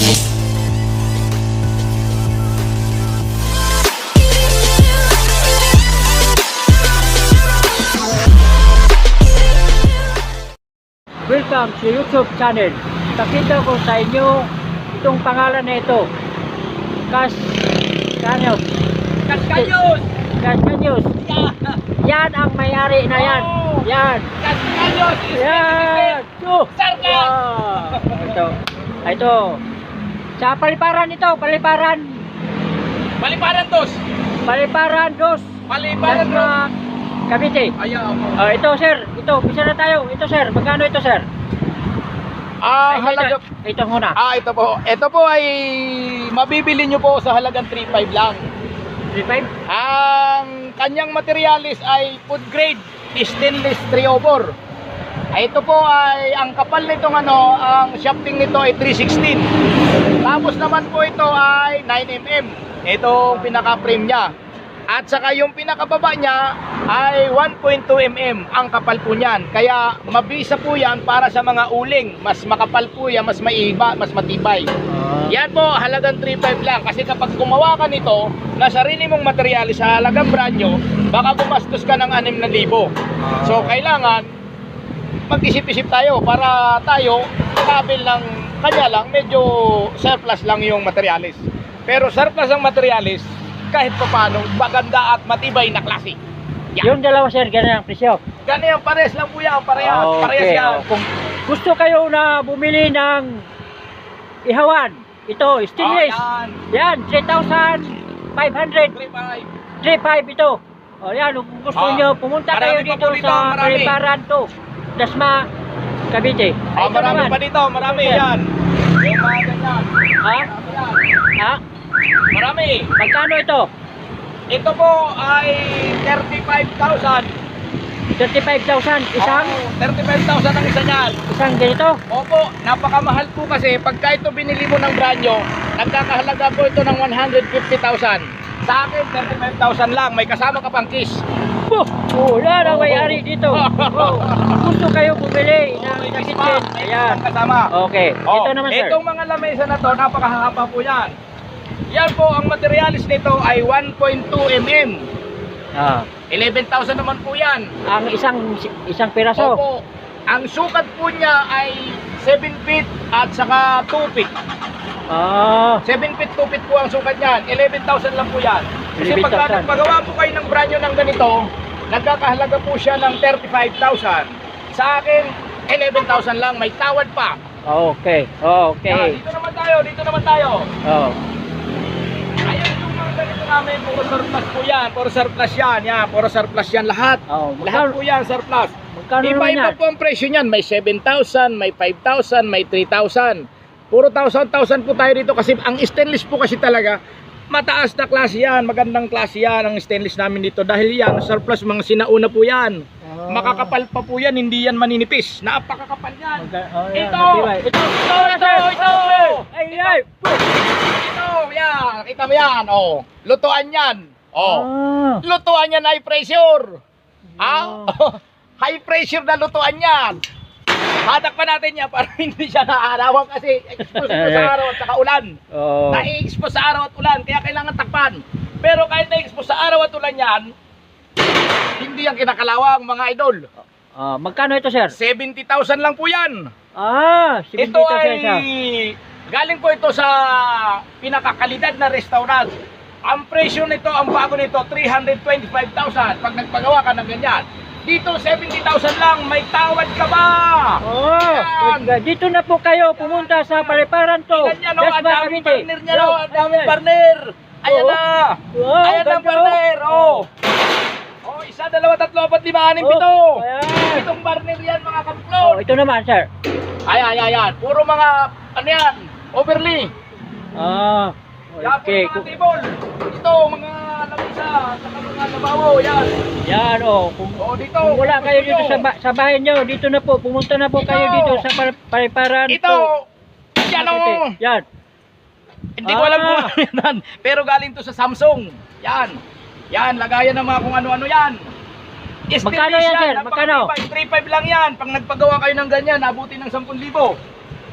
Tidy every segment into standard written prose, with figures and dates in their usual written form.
Welcome sa YouTube channel. Pakita ko sa inyo itong pangalan na ito. Cascanyos. Cascanyos! Cascanyos. Yan ang may-ari na yan. Yan. Cascanyos! Yan. Sarkas! Ito. Sa paliparan ito. Paliparan. Paliparan dos! Paliparan dos. Paliparan dos! Cavite. Ayaw mo. Ito sir. Ito. Pisa na tayo. Ito sir. Magkano ito sir? Halaga. Ito muna. Ito po. Ito po ay mabibili nyo po sa halagang 3.5 lang. 3.5? Ang kanyang materialis ay food grade stainless 304. Ito po ay ang kapal nitong ang shafting nito ay 316. Tapos naman po ito ay 9mm. Ito ang pinaka frame niya. At saka yung pinakababa niya ay 1.2mm ang kapal po niyan. Kaya mabisa po yan para sa mga uling. Mas makapal po yan, mas maiba, mas matibay. Yan po, halagang 3.5 lang. Kasi kapag gumawa ka nito na sarili mong materialis sa halagang brand nyo, baka gumastos ka ng 6,000. So kailangan mag-isip-isip tayo para tayo kabil ng kanya lang, medyo surplus lang yung materialis. Pero surplus ang materialis kahit pa paano, maganda at matibay na klase. Yan. Yung dalawa sir, ganyan ang presyo. Ganyan, pares lang po yan, parehas. Okay. Parehas yan. Kung gusto kayo na bumili ng ihawan, ito, stainless. Yan, 3,500. 3.5 ito. Yan, kung gusto nyo, pumunta kayo dito sa paliparan to. Dasma, Cavite. Marami pa dito, marami yan. Yung mga ganyan. Ha? Marami. Magkano ito? Ito po ay 35,000. 35,000 isang? 35,000 ang isa niyan. Isang ganito? Opo, napakamahal po kasi pagka ito binili mo ng brand nyo, nagkakahalaga po ito ng 150,000. Sa akin, 35,000 lang. May kasama ka pang kiss. Yan ang may-ari dito. Gusto kayo bumili ng kitchen. Ayan. Kasama. Okay. Ito naman sir. Itong mga lamesa na to, napakahaba po yan. Yan po, ang materialis nito ay 1.2mm. 11,000 naman po yan. Ang isang piraso. Opo. Ang sukat po niya ay 7 feet at saka 2 feet. 7 feet, 2 feet po ang sukat niyan. 11,000 lang po yan. Kasi 11,000. pagka nagpagawa po kayo ng brand nyo ng ganito, nagkakahalaga po siya ng 35,000. Sa akin, 11,000 lang. May tawad pa. Okay. Dito naman tayo. Ayan yung mga ganito namin, puro surplus po yan. Puro surplus yan. Puro surplus yan lahat. Lahat po yan, surplus. Iba-iba po ang presyo niyan. May 7,000, may 5,000, may 3,000. Puro 1,000 po tayo dito kasi ang stainless po kasi talaga mataas na klase yan, magandang klase yan ang stainless namin dito dahil yan, surplus mga sinauna po yan. Makakapal pa po yan, hindi yan maninipis. Napakakapal yan. Ito! Yan, kita mo yan, lutuan yan. Lutuan yan, high pressure. High pressure na lutuan yan. Hatak pa natin yan para hindi siya naarawan kasi expose sa araw at saka ulan. Na-expose sa araw at ulan, kaya kailangan takpan. Pero kahit na-expose sa araw at ulan yan, hindi yan kinakalawang mga idol. Magkano ito sir? 70,000 lang po yan. 70,000 ito ay galing po ito sa pinakakalidad na restaurant. Ang presyo nito, ang bago nito, 325,000 pag nagpagawa ka ng ganyan. Dito 70,000 lang, may tawad ka ba? Dito na po kayo pumunta sa paliparan to. Tingnan nyo, ang daming partner niya, ang daming partner. Ayan na. Ayan ang partner. Isa, dalawa, tatlo, apat, lima, anim, pito. Itong partner yan, mga kabuklod. Ito naman, sir. Ayan. Puro mga, yan, overly. Okay. Puro mga table. Ito, mga lamisa, saka mga labawo, yan. Dito. Kung wala kayo dito sa bahay nyo, dito na po, pumunta na po kayo dito sa paliparan to. Ito, yan. Hindi ko alam kung ano yan, pero galing to sa Samsung. Yan, lagayan ng mga kung ano-ano yan. Magkano yan, sir? Magkano? 3.5 lang yan. Pag nagpagawa kayo ng ganyan, abutin ng 10,000.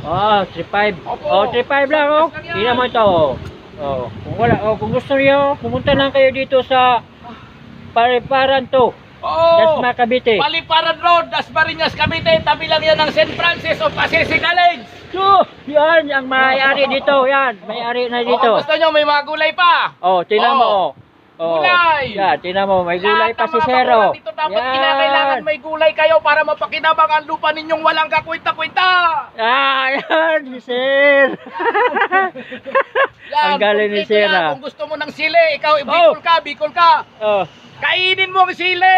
Oh, 3.5. Opo. Oh, 3.5 lang oh. Lang yan. Tingnan mo ito oh. Oh, kung gusto niyo, pumunta lang kayo dito sa Paliparan to. Oo. Dasma Cavite. Paliparan Road, Dasmariñas, Cavite. Tabi lang yan ng St. Francis of Assisi College. So, yan ang may-ari dito, yan. May-ari na Kung dito. gusto nyo, may mga gulay pa. Oh, tingnan mo oh. Oh. Gulay. Yan, tingnan mo, may gulay Lahat pa ng si mga Sero. bakuran dito dapat kinakailangan may gulay kayo para mapakinabang ang lupa ninyong walang kakwenta-kwenta. Ah, yan, si Sir. Ang galing ni kompleto yan. Sir. Kung gusto mo ng sili, ikaw, Bicol ka. Oh. Kainin mo ang sili.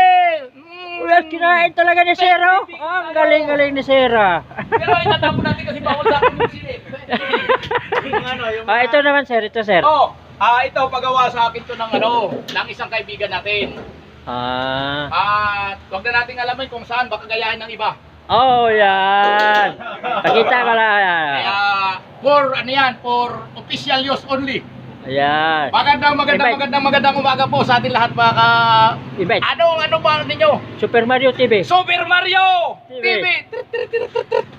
Ulan, kinain talaga ni Sir. Oh. Ang galing-galing ni Sir. Pero itatapon natin kasi bawal sa akin yung sili. Ah, ito naman Sir, ito Sir. Oh, ito pagawa sa akin to ng isang kaibigan natin. Ah. At wag na nating alamin kung saan baka gayahin ng iba. Oh, yan. Pakita ko lang. Kaya for official use only. Ayan. Magandang umaga po sa ating lahat mga Invite. Ano ba ninyo? Super Mario TV. Super Mario TV.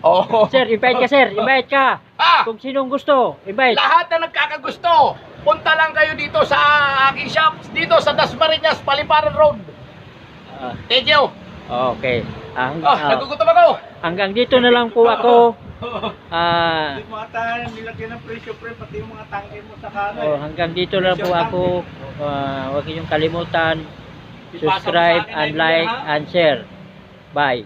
Oh. Sir, invite ka Sir. Invite ka. Kung sinong gusto, invite. Lahat na nagkakagusto, punta lang kayo dito sa aking shop, dito sa Dasmariñas, Paliparan Road. Thank you. Okay. Nagugutom ako. Hanggang dito na lang po ako. Hindi mo ata nilagyan ng presyo pre, pati yung mga tangke mo sa kanan. Hanggang dito na lang po ako. Huwag niyong kalimutan. Subscribe and like and share. Bye.